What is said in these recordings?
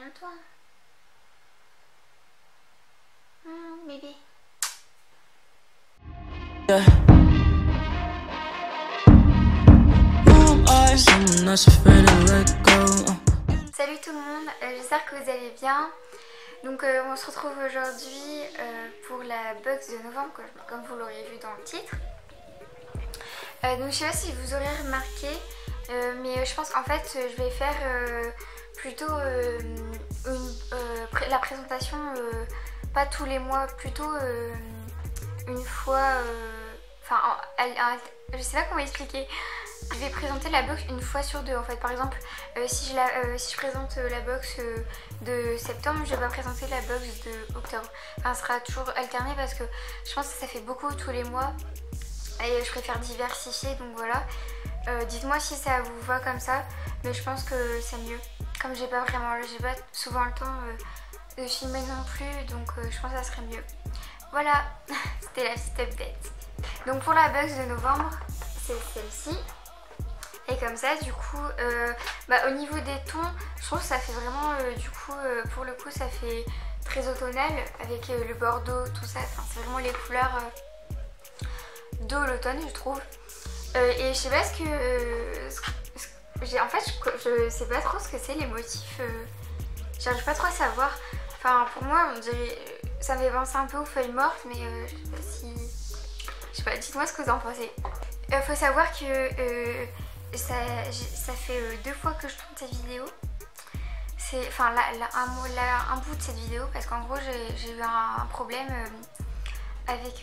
Calme-toi. Bébé. Salut tout le monde, j'espère que vous allez bien. Donc on se retrouve aujourd'hui pour la box de novembre, comme vous l'aurez vu dans le titre. Donc je sais pas si vous aurez remarqué, mais je pense qu'en fait je vais faire plutôt la présentation pas tous les mois, plutôt une fois, je sais pas comment expliquer. Je vais présenter la box une fois sur deux en fait. Par exemple, si je présente la box de septembre, je vais pas présenter la box de octobre. Enfin, ce sera toujours alterné parce que je pense que ça fait beaucoup tous les mois et je préfère diversifier, donc voilà. Dites-moi si ça vous va comme ça, mais je pense que c'est mieux. Comme j'ai pas souvent le temps de filmer non plus, donc je pense que ça serait mieux. Voilà, c'était la petite update. Donc pour la box de novembre, c'est celle-ci. Et comme ça, du coup, au niveau des tons, je trouve que ça fait vraiment, pour le coup, ça fait très automnal avec le bordeaux, tout ça. Enfin, c'est vraiment les couleurs de l'automne, je trouve. Et je sais pas en fait, je sais pas trop ce que c'est les motifs. J'arrive pas trop à savoir. Enfin, pour moi, on dirait, ça me fait penser un peu aux feuilles mortes, mais je sais pas si... Je sais pas, dites-moi ce que vous en pensez. Faut savoir que ça fait 2 fois que je tourne cette vidéo. C'est un bout de cette vidéo parce qu'en gros j'ai eu un problème avec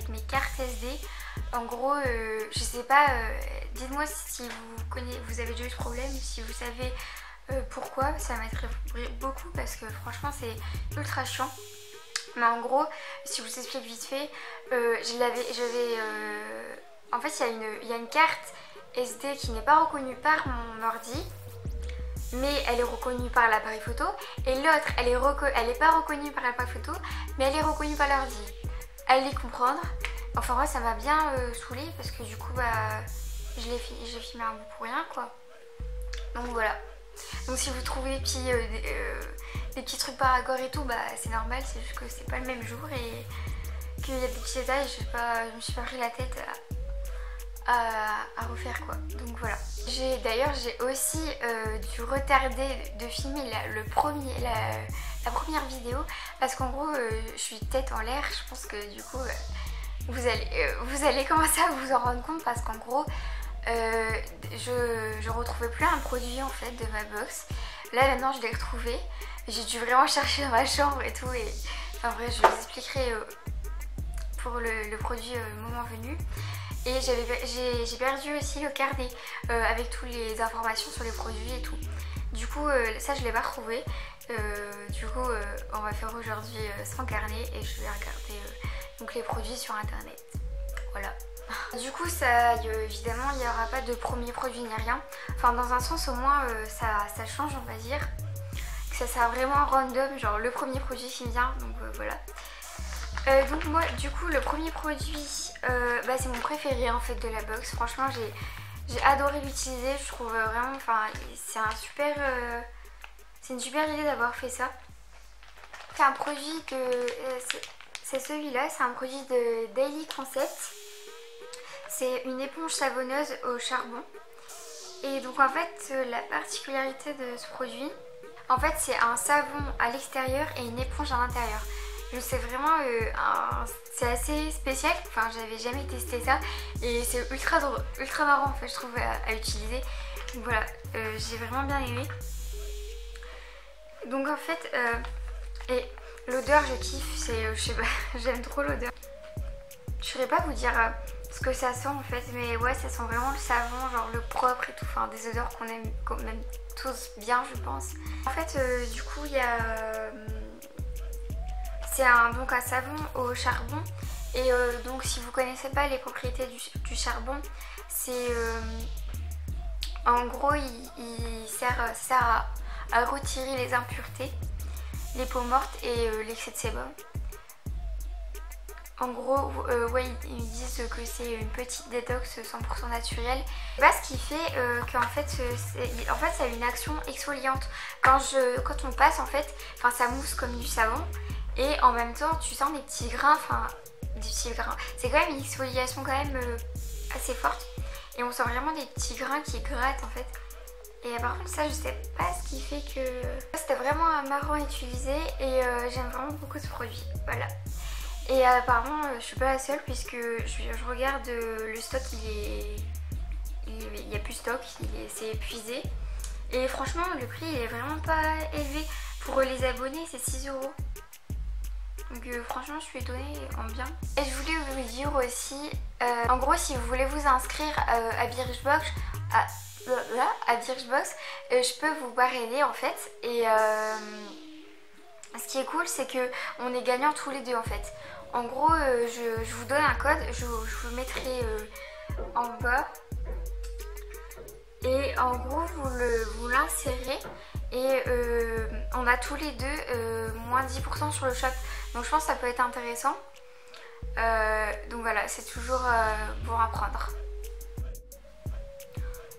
mes cartes SD. En gros, je sais pas, dites-moi si vous avez déjà eu ce problème, si vous savez pourquoi, ça m'aiderait beaucoup parce que franchement c'est ultra chiant. Mais en gros, si je vous explique vite fait, en fait il y a une carte SD qui n'est pas reconnue par mon ordi, mais elle est reconnue par l'appareil photo, et l'autre elle est pas reconnue par l'appareil photo, mais elle est reconnue par l'ordi. Allez comprendre. Enfin moi ça m'a bien saoulée parce que du coup j'ai filmé un bout pour rien quoi. Donc voilà. Donc si vous trouvez des petits trucs par accord et tout, c'est normal, c'est juste que c'est pas le même jour et qu'il y a des petits détails, je me suis pas pris la tête à refaire quoi. Donc voilà. D'ailleurs j'ai aussi dû retarder de filmer la première vidéo parce qu'en gros je suis tête en l'air. Je pense que du coup vous allez commencer à vous en rendre compte parce qu'en gros je retrouvais plus un produit en fait de ma box. Là maintenant je l'ai retrouvé. J'ai dû vraiment chercher dans ma chambre et tout, et enfin bref je vous expliquerai pour le produit moment venu. Et j'ai perdu aussi le carnet avec toutes les informations sur les produits et tout. Du coup ça je l'ai pas retrouvé. Du coup on va faire aujourd'hui sans carnet et je vais regarder donc les produits sur internet. Voilà. Du coup évidemment il n'y aura pas de premier produit ni rien. Enfin dans un sens au moins ça change on va dire. Que ça sera vraiment random, genre le premier produit qui me vient, donc voilà. Donc moi du coup le premier produit c'est mon préféré en fait de la box. Franchement j'ai adoré l'utiliser, je trouve vraiment, enfin c'est une super idée d'avoir fait ça. C'est un produit c'est celui-là, c'est un produit de Daily Concept. C'est une éponge savonneuse au charbon. Et donc en fait la particularité de ce produit, en fait c'est un savon à l'extérieur et une éponge à l'intérieur. Je sais vraiment, c'est assez spécial, enfin j'avais jamais testé ça et c'est ultra marrant en fait je trouve à utiliser. Donc voilà, j'ai vraiment bien aimé. Donc en fait, et l'odeur je kiffe, je sais pas, j'aime trop l'odeur. Je saurais pas vous dire ce que ça sent en fait, mais ouais ça sent vraiment le savon, genre le propre et tout, enfin des odeurs qu'on aime tous bien je pense. En fait du coup il y a... c'est donc un savon au charbon et donc si vous connaissez pas les propriétés du charbon, c'est en gros il sert à retirer les impuretés, les peaux mortes et l'excès de sébum. En gros, ouais, ils disent que c'est une petite détox 100% naturelle. Bah, ce qui fait qu'en fait, ça a une action exfoliante. Quand on passe, en fait, ça mousse comme du savon. Et en même temps, tu sens des petits grains, C'est quand même une exfoliation quand même assez forte. Et on sent vraiment des petits grains qui grattent en fait. Et par contre ça, je sais pas ce qui fait que... C'était vraiment marrant à utiliser et j'aime vraiment beaucoup ce produit. Voilà. Et apparemment je suis pas la seule puisque je regarde le stock, il y a plus stock, c'est épuisé. Et franchement le prix il est vraiment pas élevé. Pour les abonnés c'est 6 €. Donc franchement je suis étonnée en bien. Et je voulais vous dire aussi, en gros si vous voulez vous inscrire à Birchbox, je peux vous parrainer en fait. Et ce qui est cool c'est que on est gagnants tous les deux en fait. En gros je vous donne un code, je vous mettrai en bas. Et en gros vous l'insérez. Et on a tous les deux moins 10% sur le shop. Donc je pense que ça peut être intéressant. Donc voilà, c'est toujours bon à prendre.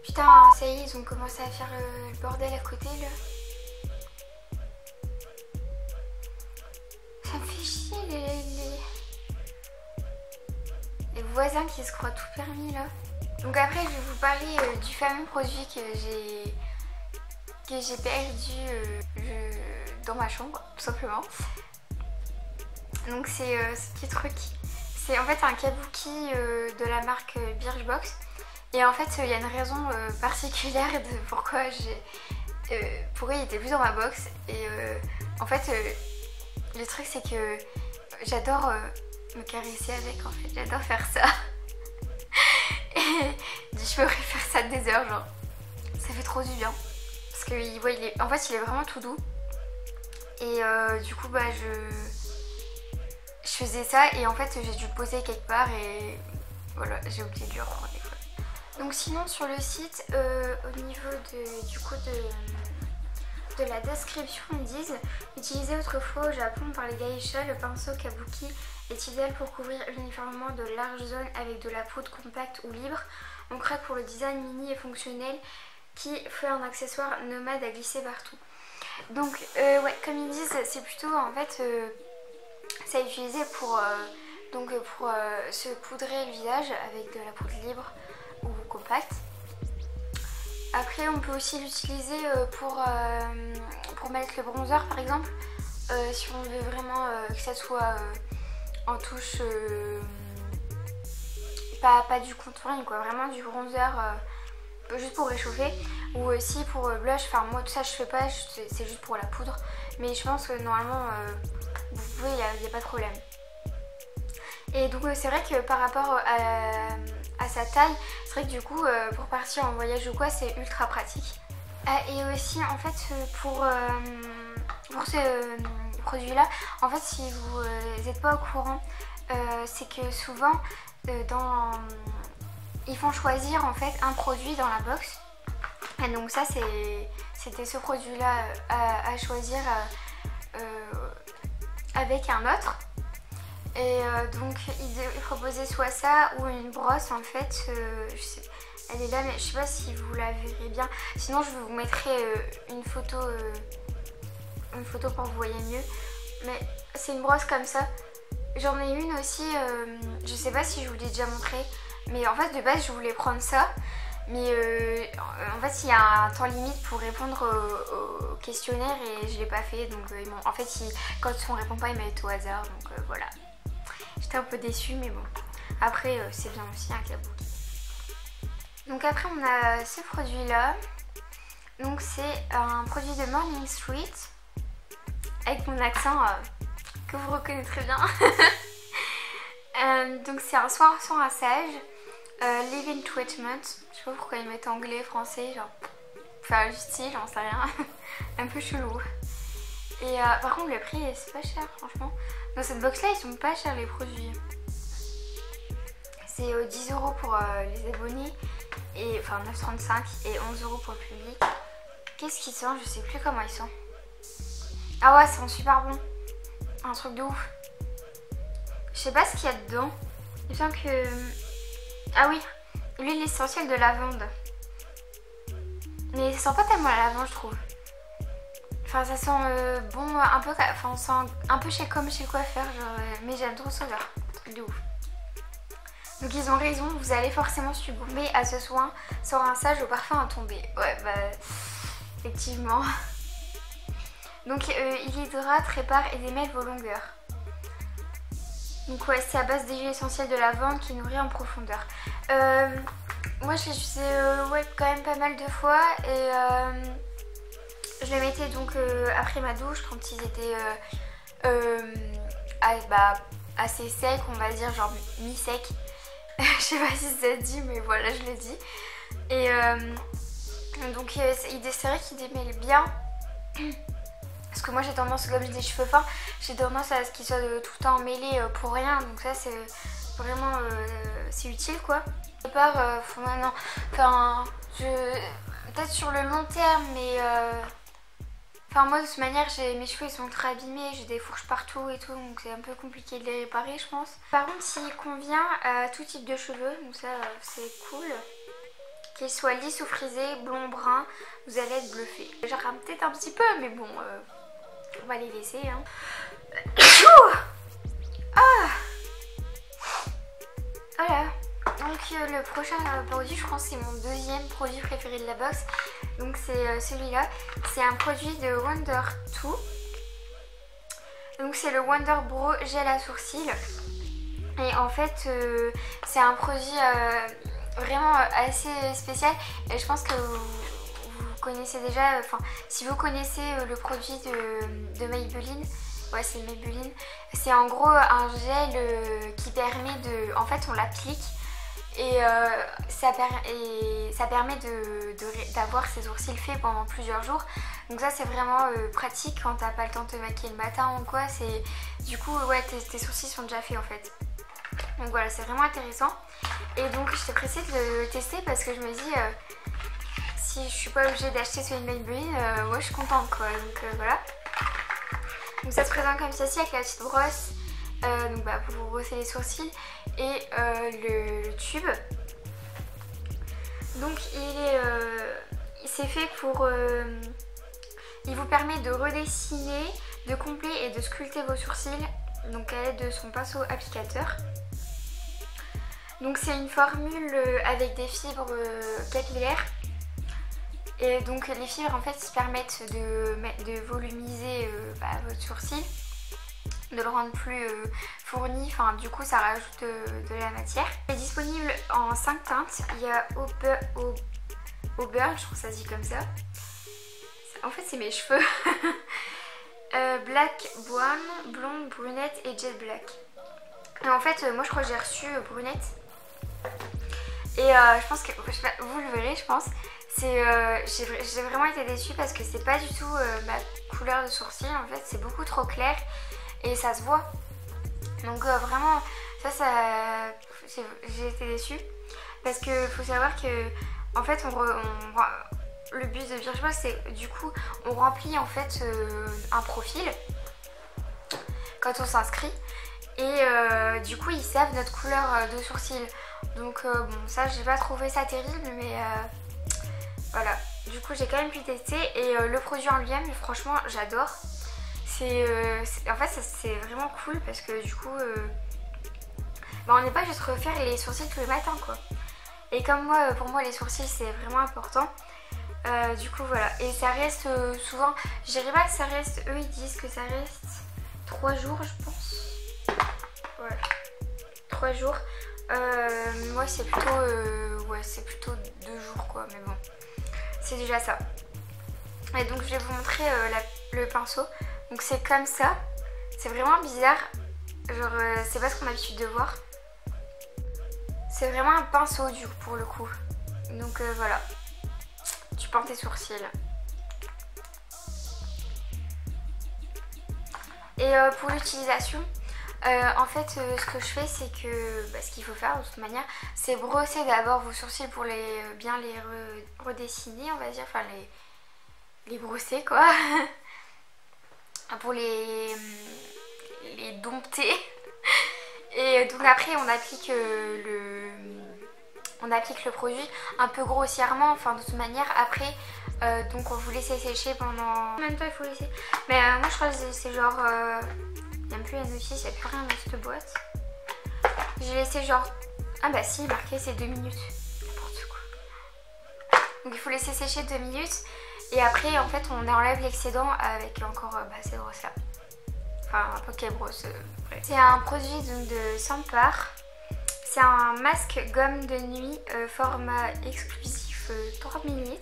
Putain, ça y est, ils ont commencé à faire le bordel à côté là. Ça me fait chier les voisins qui se croient tout permis là. Donc après je vais vous parler du fameux produit que j'ai perdu dans ma chambre, tout simplement. Donc c'est ce petit truc. C'est en fait un kabuki de la marque Birchbox. Et en fait il y a une raison particulière de pourquoi il était plus dans ma box. Et en fait le truc c'est que j'adore me caresser avec en fait. J'adore faire ça. Et je pourrais faire ça des heures genre. Ça fait trop du bien. Parce que en fait il est vraiment tout doux. Et du coup bah je faisais ça et en fait j'ai dû le poser quelque part et voilà, j'ai oublié de le reprendre des fois. Donc sinon sur le site au niveau de la description ils disent: utilisé autrefois au Japon par les geishas, le pinceau kabuki est idéal pour couvrir uniformément de larges zones avec de la poudre compacte ou libre. On craque pour le design mini et fonctionnel qui fait un accessoire nomade à glisser partout. Donc ouais, comme ils disent, c'est plutôt en fait ça est utilisé pour se poudrer le visage avec de la poudre libre ou compacte. Après on peut aussi l'utiliser pour mettre le bronzer par exemple, si on veut vraiment que ça soit en touche pas du contouring quoi, vraiment du bronzer juste pour réchauffer, ou aussi pour blush. Enfin moi tout ça je fais pas, c'est juste pour la poudre, mais je pense que normalement vous pouvez, il n'y a pas de problème. Et donc c'est vrai que par rapport à sa taille, c'est vrai que du coup pour partir en voyage ou quoi c'est ultra pratique. Et aussi en fait pour ce produit là, en fait si vous n'êtes pas au courant, c'est que souvent ils font choisir en fait un produit dans la box. Et donc ça c'était ce produit là à choisir avec un autre. Et donc ils proposaient soit ça ou une brosse en fait. Elle est là mais je sais pas si vous la verrez bien. Sinon je vous mettrai une photo pour que vous voyez mieux. Mais c'est une brosse comme ça. J'en ai une aussi, je sais pas si je vous l'ai déjà montré. Mais en fait de base je voulais prendre ça. Mais en fait il y a un temps limite pour répondre au questionnaire et je l'ai pas fait. Donc en fait quand on répond pas ils mettent au hasard. Donc voilà. J'étais un peu déçue mais bon. Après c'est bien aussi un kabuki. Donc après on a ce produit là. Donc c'est un produit de Morning Street. Avec mon accent que vous reconnaîtrez bien. Donc c'est un soin sans rinçage. Leave-in treatment. Je sais pas pourquoi ils mettent anglais, français, genre. Enfin du style, j'en sais rien. Un peu chelou. Et par contre le prix c'est pas cher franchement. Dans cette box là ils sont pas chers les produits. C'est 10 € pour les abonnés. Et, enfin 9,35 et 11 € pour le public. Qu'est-ce qu'ils sont? Je sais plus comment ils sont. Ah ouais, c'est super bon. Un truc de ouf. Je sais pas ce qu'il y a dedans. Il me semble que... Ah oui, l'huile essentielle de lavande. Mais ça sent pas tellement la lavande, je trouve. Enfin, ça sent bon, un peu... Enfin, on sent un peu comme chez le coiffeur, genre, mais j'aime trop ce odeur. Truc de ouf. Donc ils ont raison, vous allez forcément succomber à ce soin sans rinçage au parfum à tomber. Ouais, bah... Effectivement. Donc il hydrate, répare et démêle vos longueurs. Donc ouais, c'est à base d'huile essentielle de lavande qui nourrit en profondeur. Moi je l'ai utilisé ouais, quand même pas mal de fois et je le mettais donc après ma douche quand ils étaient assez secs, on va dire, genre mi-sec. Je sais pas si ça se dit, mais voilà, je le dis. Et donc c'est vrai qu'il démêle bien. Parce que moi j'ai tendance, comme j'ai des cheveux fins, j'ai tendance à ce qu'ils soient tout le temps mêlés pour rien. Donc ça c'est vraiment c'est utile quoi. À part, faut maintenant, enfin, peut-être sur le long terme, mais enfin moi de toute manière mes cheveux ils sont très abîmés, j'ai des fourches partout et tout, donc c'est un peu compliqué de les réparer je pense. Par contre il convient à tout type de cheveux, donc ça c'est cool. Qu'ils soient lisses ou frisés, blond, brun, vous allez être bluffé. J'en rame peut-être un petit peu, mais bon, on va les laisser. Hein. Ah voilà. Donc le prochain produit, je pense que c'est mon deuxième produit préféré de la box. Donc c'est celui-là. C'est un produit de Wonder 2. Donc c'est le Wonder Brow Gel à sourcils. Et en fait, c'est un produit... vraiment assez spécial et je pense que vous connaissez déjà, enfin si vous connaissez le produit de Maybelline, ouais c'est Maybelline, c'est en gros un gel qui permet de, en fait on l'applique et ça permet d'avoir ses sourcils faits pendant plusieurs jours. Donc ça c'est vraiment pratique quand t'as pas le temps de te maquiller le matin ou quoi, c'est du coup ouais tes sourcils sont déjà faits en fait. Donc voilà, c'est vraiment intéressant. Et donc j'étais pressée de le tester parce que je me dis si je suis pas obligée d'acheter celui de Maybelline, moi je suis contente quoi. Donc voilà. Donc ça se présente comme ceci avec la petite brosse donc bah, pour vous brosser les sourcils et le tube. Donc c'est fait pour... il vous permet de redessiner, de combler et de sculpter vos sourcils donc à l'aide de son pinceau applicateur. Donc c'est une formule avec des fibres capillaires et donc les fibres en fait permettent de volumiser votre sourcil, de le rendre plus fourni, enfin du coup ça rajoute de la matière. Il est disponible en 5 teintes, il y a Auburn, je trouve que ça se dit comme ça. En fait c'est mes cheveux. Black, Brown, blonde, brunette et jet black. Et en fait moi je crois que j'ai reçu brunette. Et je pense que vous le verrez je pense. J'ai vraiment été déçue parce que c'est pas du tout ma couleur de sourcil en fait, c'est beaucoup trop clair et ça se voit. Donc vraiment j'ai été déçue parce que faut savoir que en fait le but de Birchbox c'est du coup on remplit en fait un profil quand on s'inscrit et du coup ils savent notre couleur de sourcil. Donc bon ça j'ai pas trouvé ça terrible mais voilà. Du coup j'ai quand même pu tester et le produit en lui-même franchement j'adore. En fait c'est vraiment cool parce que du coup on n'est pas juste refaire les sourcils tous les matins quoi. Et comme moi pour moi les sourcils c'est vraiment important. Du coup voilà. Et ça reste souvent, je dirais pas que ça reste, eux ils disent que ça reste 3 jours je pense. Ouais. 3 jours. Moi c'est plutôt ouais c'est plutôt 2 jours quoi, mais bon c'est déjà ça. Et donc je vais vous montrer le pinceau. Donc c'est comme ça, c'est vraiment bizarre, genre c'est pas ce qu'on a l'habitude de voir. C'est vraiment un pinceau du coup pour le coup. Donc voilà, tu peins tes sourcils. Et pour l'utilisation, en fait ce que je fais c'est que ce qu'il faut faire de toute manière c'est brosser d'abord vos sourcils pour bien les redessiner on va dire, enfin les brosser quoi. Pour les dompter Et donc après on applique le produit un peu grossièrement, enfin de toute manière après donc on vous laissez sécher pendant... Combien de temps il faut laisser? Mais moi je crois que c'est genre... il n'y a plus la notice, il n'y a plus rien dans cette boîte. J'ai laissé genre... Ah bah si, marqué c'est 2 minutes. N'importe quoi. Donc il faut laisser sécher 2 minutes. Et après en fait on enlève l'excédent avec encore cette brosse là. Enfin un Poké Brosse. C'est un produit donc de Sampar. C'est un masque gomme de nuit format exclusif 30 ml.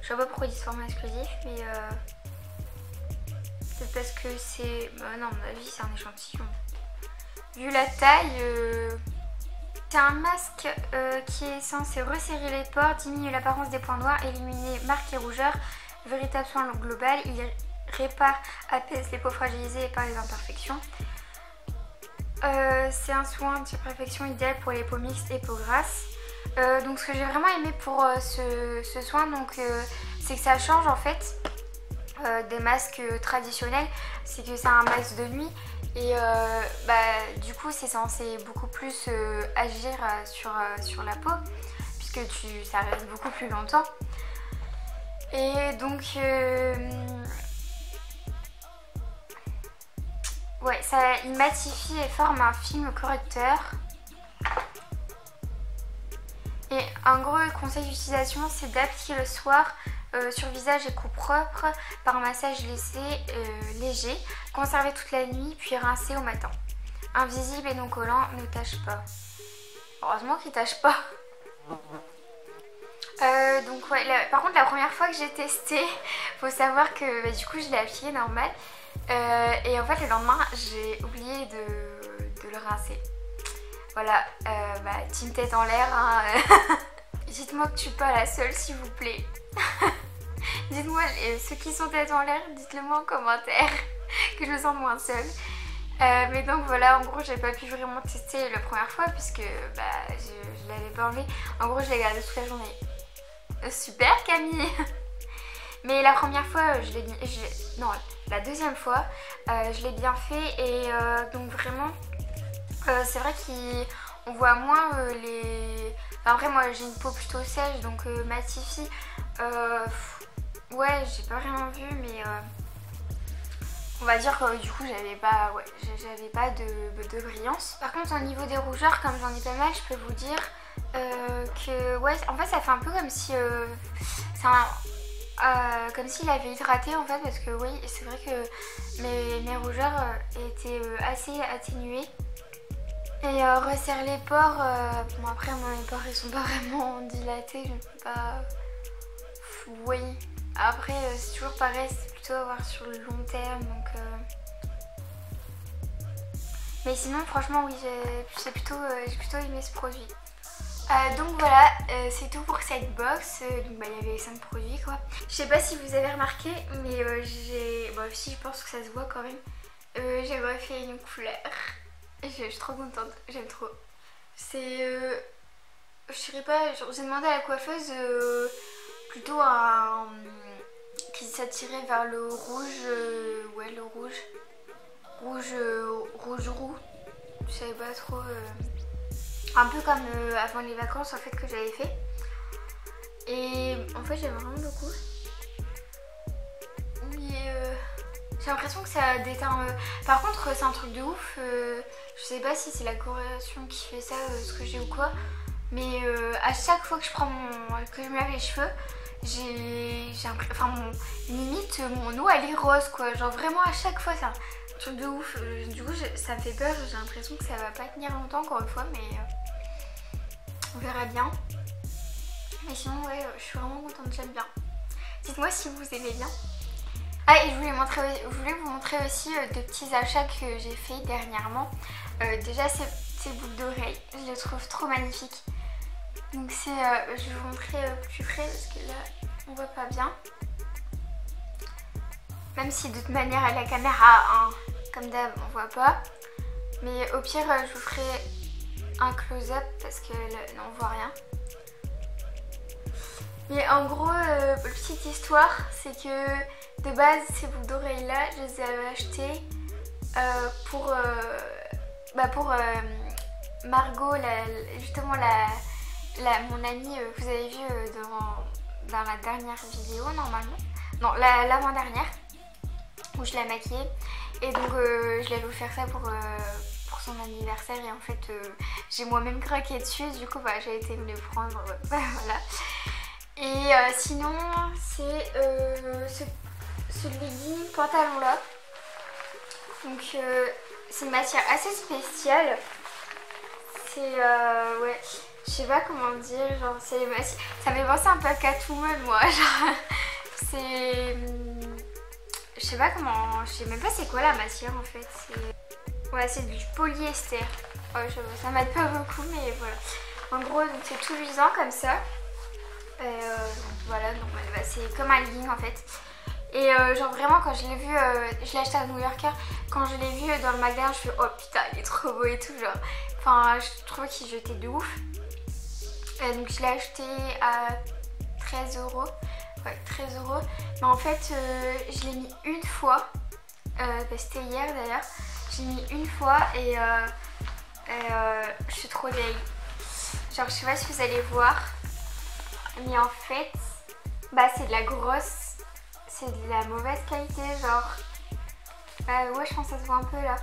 Je sais pas pourquoi ils disent format exclusif, mais c'est parce que c'est... non, à mon avis c'est un échantillon. Vu la taille, c'est un masque qui est censé resserrer les pores, diminuer l'apparence des points noirs, éliminer marques et rougeurs. Véritable soin global, il répare, apaise les peaux fragilisées par les imperfections. C'est un soin de perfection idéal pour les peaux mixtes et peaux grasses. Donc ce que j'ai vraiment aimé pour ce soin, c'est que ça change en fait des masques traditionnels. C'est que c'est un masque de nuit et du coup c'est censé beaucoup plus agir sur la peau puisque ça reste beaucoup plus longtemps. Et donc ouais, il matifie et forme un film correcteur. Et un gros conseil d'utilisation, c'est d'appliquer le soir sur visage et cou propre par un massage léger, conserver toute la nuit puis rincer au matin. Invisible et non collant, ne tâche pas. Heureusement qu'il tâche pas. Donc ouais, par contre la première fois que j'ai testé, faut savoir que du coup je l'ai appliqué normal et en fait le lendemain j'ai oublié de le rincer. Voilà, team tête en l'air, hein. Dites-moi que je suis pas la seule s'il vous plaît. Dites-moi, ceux qui sont tête en l'air, dites-le moi en commentaire, que je me sens moins seule. Mais donc voilà, en gros j'ai pas pu vraiment tester la première fois puisque je l'avais pas enlevé. En gros je l'ai gardé toute la journée. Super Camille. Mais la première fois, la deuxième fois, je l'ai bien fait et donc vraiment, c'est vrai qu'on voit moins les... Enfin, après moi j'ai une peau plutôt sèche donc matifie, ouais j'ai pas vraiment vu mais on va dire que du coup j'avais pas de brillance. Par contre au niveau des rougeurs, comme j'en ai pas mal, je peux vous dire que ouais en fait ça fait un peu comme si comme s'il avait hydraté en fait, parce que oui c'est vrai que mes rougeurs étaient assez atténuées et resserre les pores. Bon après moi mes pores ils sont pas vraiment dilatés, je ne peux pas... Oui après c'est toujours pareil, c'est plutôt à voir sur le long terme donc mais sinon franchement oui j'ai plutôt aimé ce produit. Donc voilà, c'est tout pour cette box. Donc il y avait 5 produits quoi. Je sais pas si vous avez remarqué, mais si je pense que ça se voit quand même. J'ai refait une couleur. Je suis trop contente, j'aime trop. C'est... je sais pas, j'ai demandé à la coiffeuse plutôt un... qui s'attirait vers le rouge. Ouais le rouge roux. Je savais pas trop... Un peu comme avant les vacances en fait que j'avais fait. Et en fait j'aime vraiment beaucoup. Mais j'ai l'impression que ça déteint... Par contre c'est un truc de ouf. Je sais pas si c'est la coloration qui fait ça, ce que j'ai ou quoi. Mais à chaque fois que je me lave les cheveux, limite mon eau elle est rose quoi. Genre vraiment à chaque fois c'est un truc de ouf. Du coup ça me fait peur, j'ai l'impression que ça va pas tenir longtemps encore une fois, mais on verra bien. Mais sinon ouais, je suis vraiment contente, j'aime bien. Dites-moi si vous aimez bien. Ah et je voulais vous montrer aussi de petits achats que j'ai fait dernièrement. Déjà ces boucles d'oreilles, je les trouve trop magnifiques. Donc je vais vous montrer plus près parce que là on voit pas bien. Même si de toute manière à la caméra, hein, comme d'hab on voit pas. Mais au pire je vous ferai un close-up parce que là, on voit rien. Mais en gros, petite histoire, c'est que de base ces boucles d'oreilles là, je les avais achetées pour Margot, justement mon amie que vous avez vu dans la dernière vidéo normalement. Non, l'avant-dernière, où je la maquillais. Et donc je l'avais offert ça pour son anniversaire et en fait j'ai moi-même craqué dessus, du coup bah, j'ai été me le prendre, voilà. Et sinon c'est ce legging pantalon là. Donc c'est une matière assez spéciale. C'est ouais, je sais pas comment dire, genre ça me fait penser un peu à Catwoman moi, genre c'est... Je sais pas comment, je sais même pas c'est quoi la matière en fait. Ouais, c'est du polyester. Oh, ça m'aide pas beaucoup mais voilà. En gros c'est tout luisant comme ça. Voilà, donc bah, c'est comme un legging en fait. Et genre vraiment quand je l'ai vu, je l'ai acheté à New Yorker. Quand je l'ai vu dans le magasin, je fais oh putain il est trop beau et tout genre. Enfin je trouvais qu'il jetait de ouf. Donc je l'ai acheté à 13 €. Ouais, 13 €. Mais en fait, je l'ai mis une fois. C'était hier d'ailleurs. J'ai mis une fois et je suis trop deg. Genre, je sais pas si vous allez voir. Mais en fait, bah c'est de la grosse. C'est de la mauvaise qualité, genre. Ouais, je pense que ça se voit un peu là.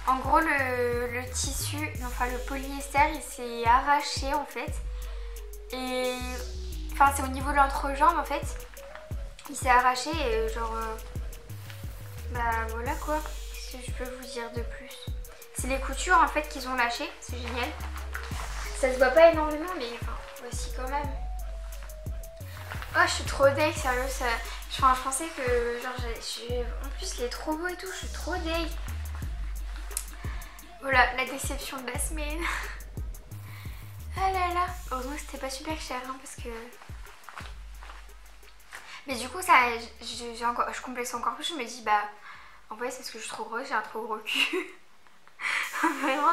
En gros, le tissu, enfin le polyester, il s'est arraché en fait. Et. Enfin, c'est au niveau de l'entrejambe en fait. Il s'est arraché et genre bah voilà quoi, qu'est-ce que je peux vous dire de plus. C'est les coutures en fait qu'ils ont lâché, c'est génial. Ça se voit pas énormément mais enfin voici quand même. Oh je suis trop deg, sérieux ça. Enfin, je pensais que genre en plus il est trop beau et tout, je suis trop deg. Voilà la déception de la semaine. Ah là là, heureusement que c'était pas super cher hein, parce que... Mais du coup ça, je complexe encore plus, je me dis bah en vrai c'est parce que je suis trop grosse, j'ai un trop gros cul. Vraiment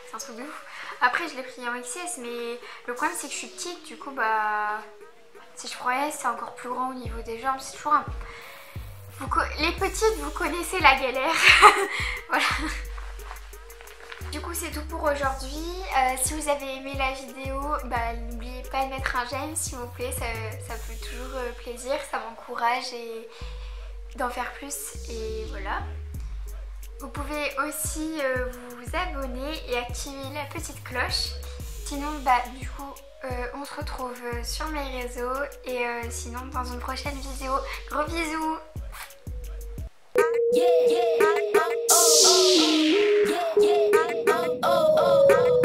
c'est un truc de ouf. Après je l'ai pris en XS mais le problème c'est que je suis petite, du coup bah si je prends S c'est encore plus grand au niveau des jambes, c'est toujours un... Les petites vous connaissez la galère. Voilà. Du coup c'est tout pour aujourd'hui. Si vous avez aimé la vidéo, bah, n'oubliez pas de mettre un j'aime s'il vous plaît, ça fait toujours plaisir, ça m'encourage et d'en faire plus et voilà. Vous pouvez aussi vous abonner et activer la petite cloche. Sinon bah du coup on se retrouve sur mes réseaux et sinon dans une prochaine vidéo. Gros bisous. Yeah, yeah. Oh, oh, oh. Yeah, yeah. Oh, oh, oh.